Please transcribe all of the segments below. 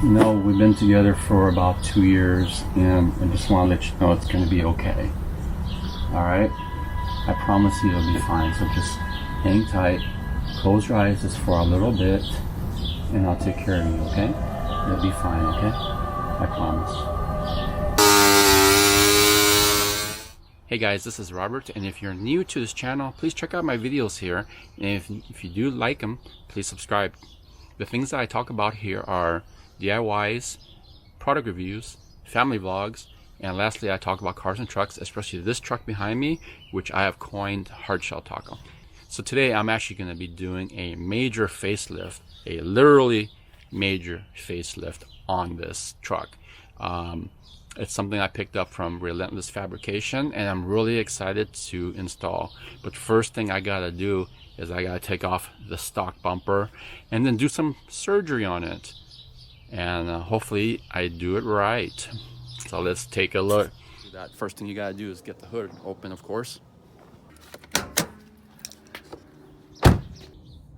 You know, we've been together for about 2 years, and I just want to let you know it's going to be okay. Alright? I promise you it'll be fine. So just hang tight, close your eyes just for a little bit, and I'll take care of you, okay? You'll be fine, okay? I promise. Hey guys, this is Robert, and if you're new to this channel, please check out my videos here. And if you do like them, please subscribe. The things that I talk about here are DIYs, product reviews, family vlogs, and lastly I talk about cars and trucks, especially this truck behind me, which I have coined Hardshell Taco. So today I'm actually going to be doing a major facelift, a literally major facelift on this truck. It's something I picked up from Relentless Fabrication, and I'm really excited to install. But first thing I gotta do is I gotta take off the stock bumper and then do some surgery on it. And hopefully I do it right. So let's take a look. That first thing you gotta do is get the hood open, of course.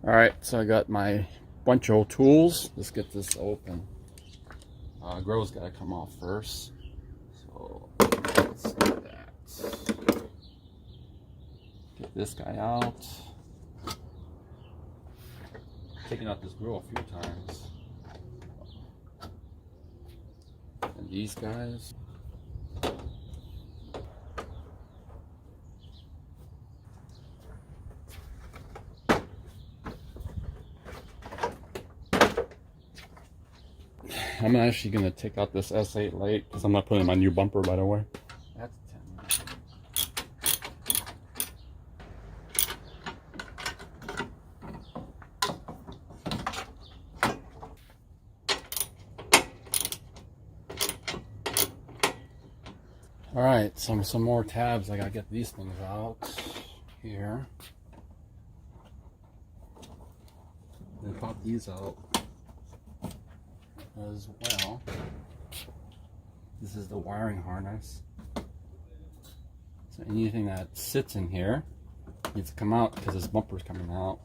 Alright, so I got my bunch of tools. Let's get this open. Grow's gotta come off first. So let's do that. Get this guy out. Taking out this grill a few times. And these guys. I'm actually going to take out this S8 light because I'm not putting my new bumper, by the way. That's 10. Alright, some more tabs. I got to get these things out here. Then pop these out as well. This is the wiring harness. So anything that sits in here needs to come out because this bumper's coming out.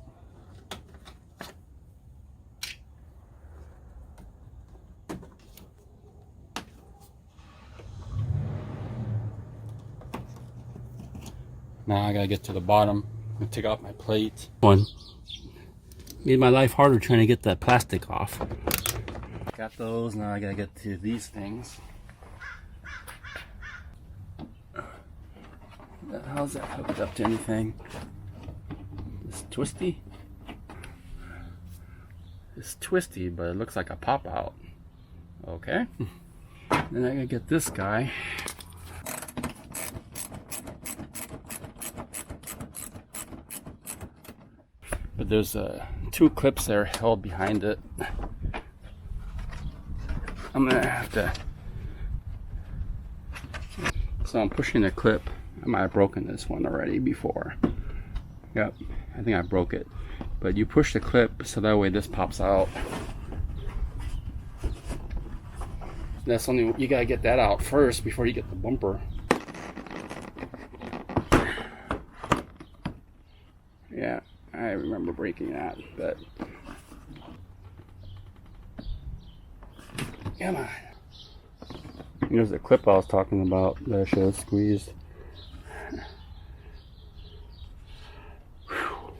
Now I gotta get to the bottom and take off my plate. Made my life harder trying to get that plastic off. Got those, now I gotta get to these things. How's that hooked up to anything? It's twisty. It's twisty, but it looks like a pop out. Okay. Then I gotta get this guy. But there's two clips there held behind it. I'm gonna have to. So I'm pushing the clip. I might have broken this one already before. Yep, I think I broke it. But you push the clip so that way this pops out. That's only, you gotta get that out first before you get the bumper. Yeah, I remember breaking that, but come on. Here's the clip I was talking about that I should have squeezed. What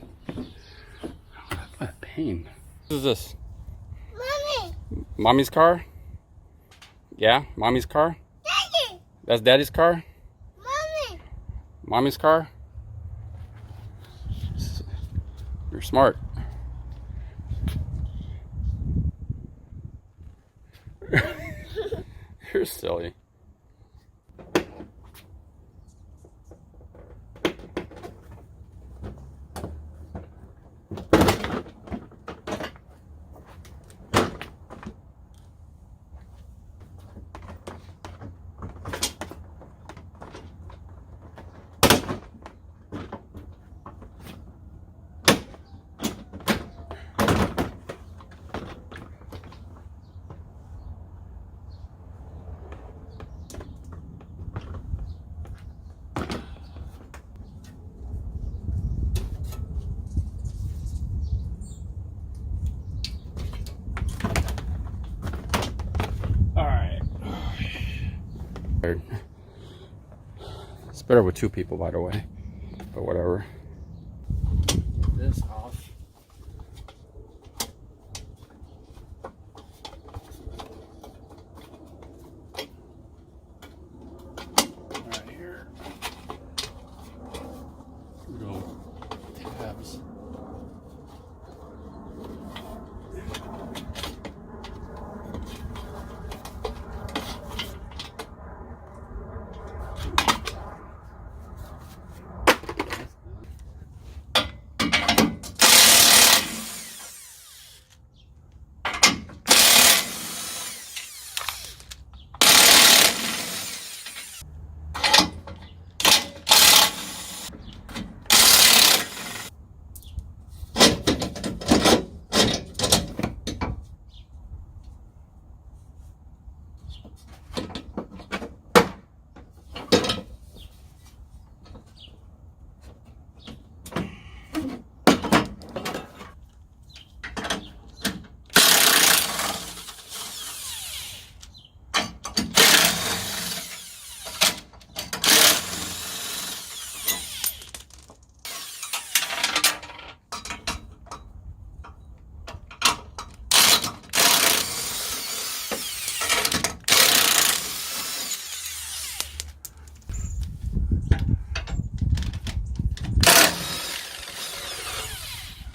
a pain. What is this? Mommy. Mommy's car? Yeah, mommy's car? Daddy. That's daddy's car? Mommy. Mommy's car? You're smart. You're silly. It's better with two people, by the way, but whatever. This off. Right here. Little tabs.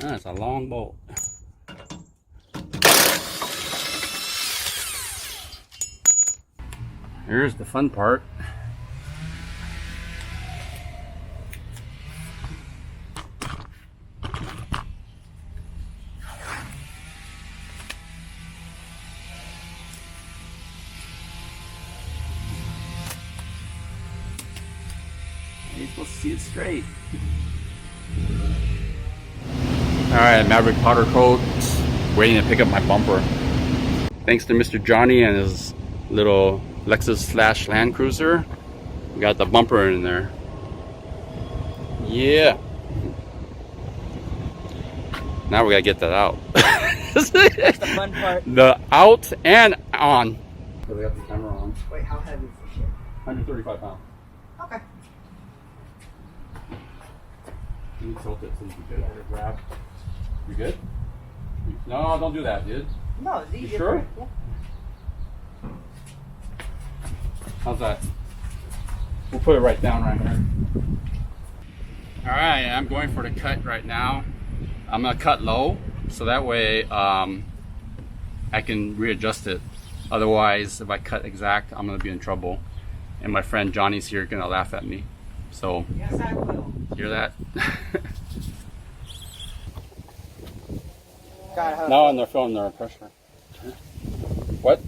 That's a long bolt. Here's the fun part. You're supposed to see it straight. Alright, Maverick powder coat, waiting to pick up my bumper. Thanks to Mr. Johnny and his little Lexus / Land Cruiser, we got the bumper in there. Yeah. Now we gotta get that out. That's the fun part. The out and on. So we got the camera on. Wait, how heavy is this shit? 135 pounds. Okay. You can tilt it so you can get it, grab. You good? No, don't do that, dude. No, it's easy. You sure? Yeah. How's that? We'll put it right down right here. Alright, I'm going for the cut right now. I'm gonna cut low so that way I can readjust it. Otherwise, if I cut exact, I'm gonna be in trouble. And my friend Johnny's here gonna laugh at me. So, Yes, I will. hear that? No, and they're feeling their pressure. What?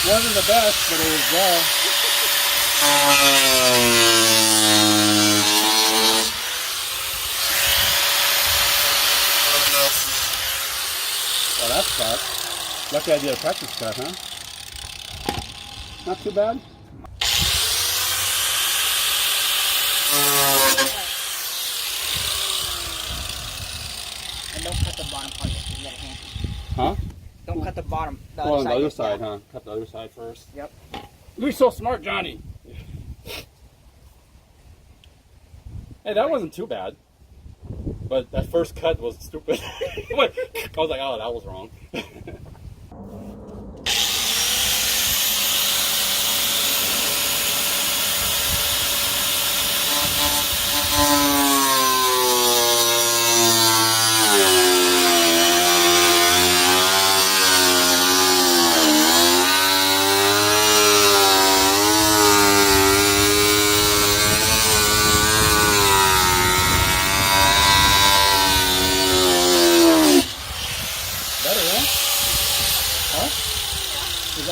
Wasn't the best, but it was there. Well, that's cut. Lucky I did a practice cut, huh? Not too bad. And don't cut the bottom part yet, you got a hand. Huh? Don't cut the bottom. Well, on the other side, huh? Cut the other side first. Yep. You're so smart, Johnny. Hey, that wasn't too bad. But that first cut was stupid. I was like, oh, that was wrong.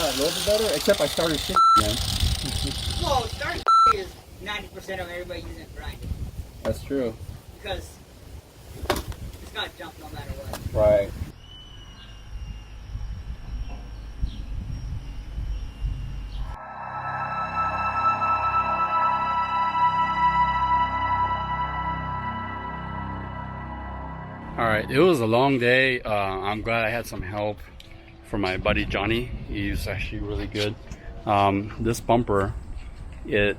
a little bit better, except I started shit again. Well, starting is 90% of everybody using it grinding. That's true. Because it's gonna jump no matter what. Right. All right, it was a long day. I'm glad I had some help from my buddy Johnny. He's actually really good. This bumper, it's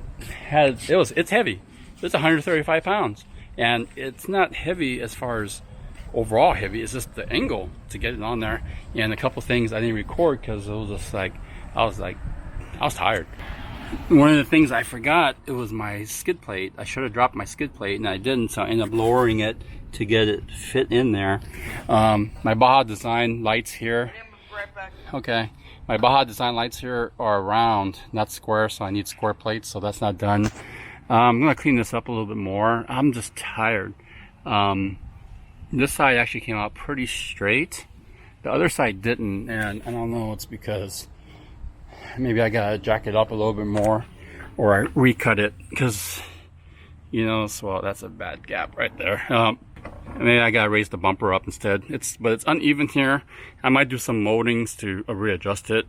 heavy. It's 135 pounds, and it's not heavy as far as overall heavy. It's just the angle to get it on there, and a couple things I didn't record because it was just like I was tired. One of the things I forgot, it was my skid plate. I should have dropped my skid plate, and I didn't, so I ended up lowering it to get it fit in there. My Baja Design lights here. Okay, my Baja Design lights here are round, not square, so I need square plates, so that's not done. I'm gonna clean this up a little bit more. I'm just tired. This side actually came out pretty straight. The other side didn't, and I don't know, it's because maybe I gotta jack it up a little bit more, or I recut it, because you know, well, that's a bad gap right there. Maybe I gotta raise the bumper up instead. But it's uneven here. I might do some moldings to readjust it.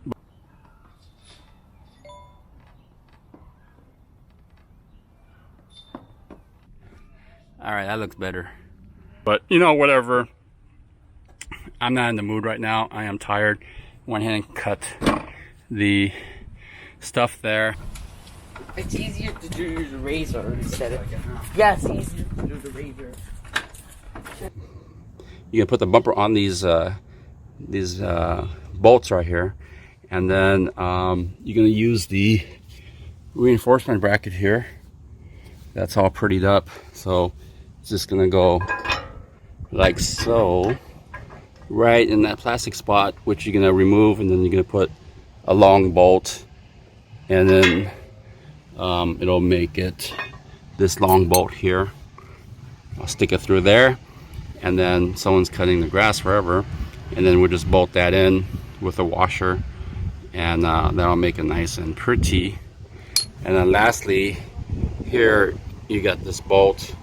All right, that looks better. But you know, whatever. I'm not in the mood right now. I am tired. Went ahead and cut the stuff there. It's easier to do the razor instead of... Yeah, it's easier to do the razor. You can put the bumper on these bolts right here, and then you're going to use the reinforcement bracket here. That's all prettied up, so it's just going to go like so, right in that plastic spot, which you're going to remove, and then you're going to put a long bolt, and then it'll make it this long bolt here. I'll stick it through there, and then someone's cutting the grass forever, and then we'll just bolt that in with a washer, and that'll make it nice and pretty. And then lastly, here you got this bolt.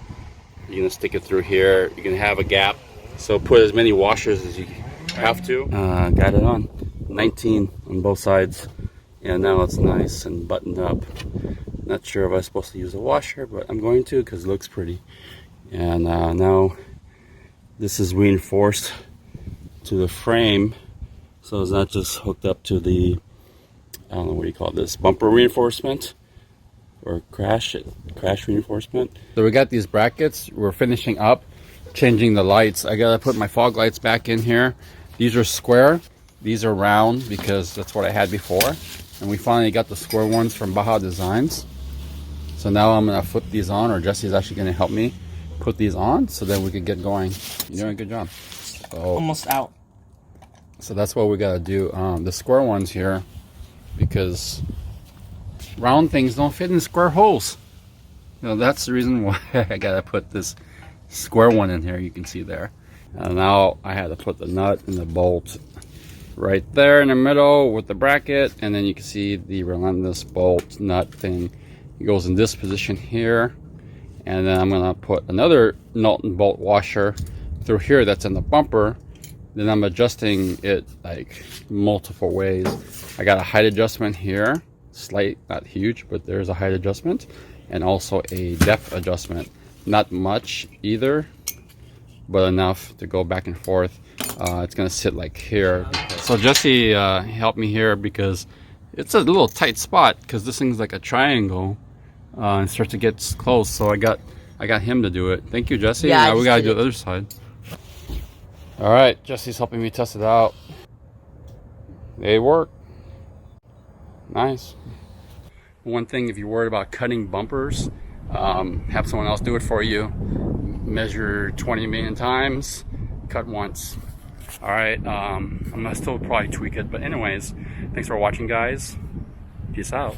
You're gonna stick it through here. You're gonna have a gap, so put as many washers as you have to. Got it on 19 on both sides, and now it's nice and buttoned up. Not sure if I'm supposed to use a washer, but I'm going to because it looks pretty. And now this is reinforced to the frame, so it's not just hooked up to the, I don't know what you call this, bumper reinforcement or crash reinforcement. So we got these brackets. We're finishing up changing the lights. I gotta put my fog lights back in here. These are square, these are round because that's what I had before, and we finally got the square ones from Baja Designs. So now I'm gonna flip these on, or Jesse's actually gonna help me put these on so that we can get going. You're doing a good job. So, Almost out. So that's what we gotta do. The square ones here, because round things don't fit in square holes. You know, that's the reason why I gotta put this square one in here. You can see there. And now I had to put the nut and the bolt right there in the middle with the bracket, and then you can see the Relentless bolt nut thing. It goes in this position here, and then I'm gonna put another nut and bolt washer through here that's in the bumper. Then I'm adjusting it like multiple ways. I got a height adjustment here, slight, not huge, but there's a height adjustment, and also a depth adjustment. Not much either, but enough to go back and forth. It's gonna sit like here. So Jesse helped me here because it's a little tight spot, because this thing's like a triangle and starts to get close. So I got him to do it. Thank you, Jesse. Yeah, now we gotta do the other side. All right, Jesse's helping me test it out. They work. Nice. One thing, if you're worried about cutting bumpers, have someone else do it for you. Measure 20 million times, cut once. All right, I'm gonna still probably tweak it, but anyways, thanks for watching, guys. Peace out.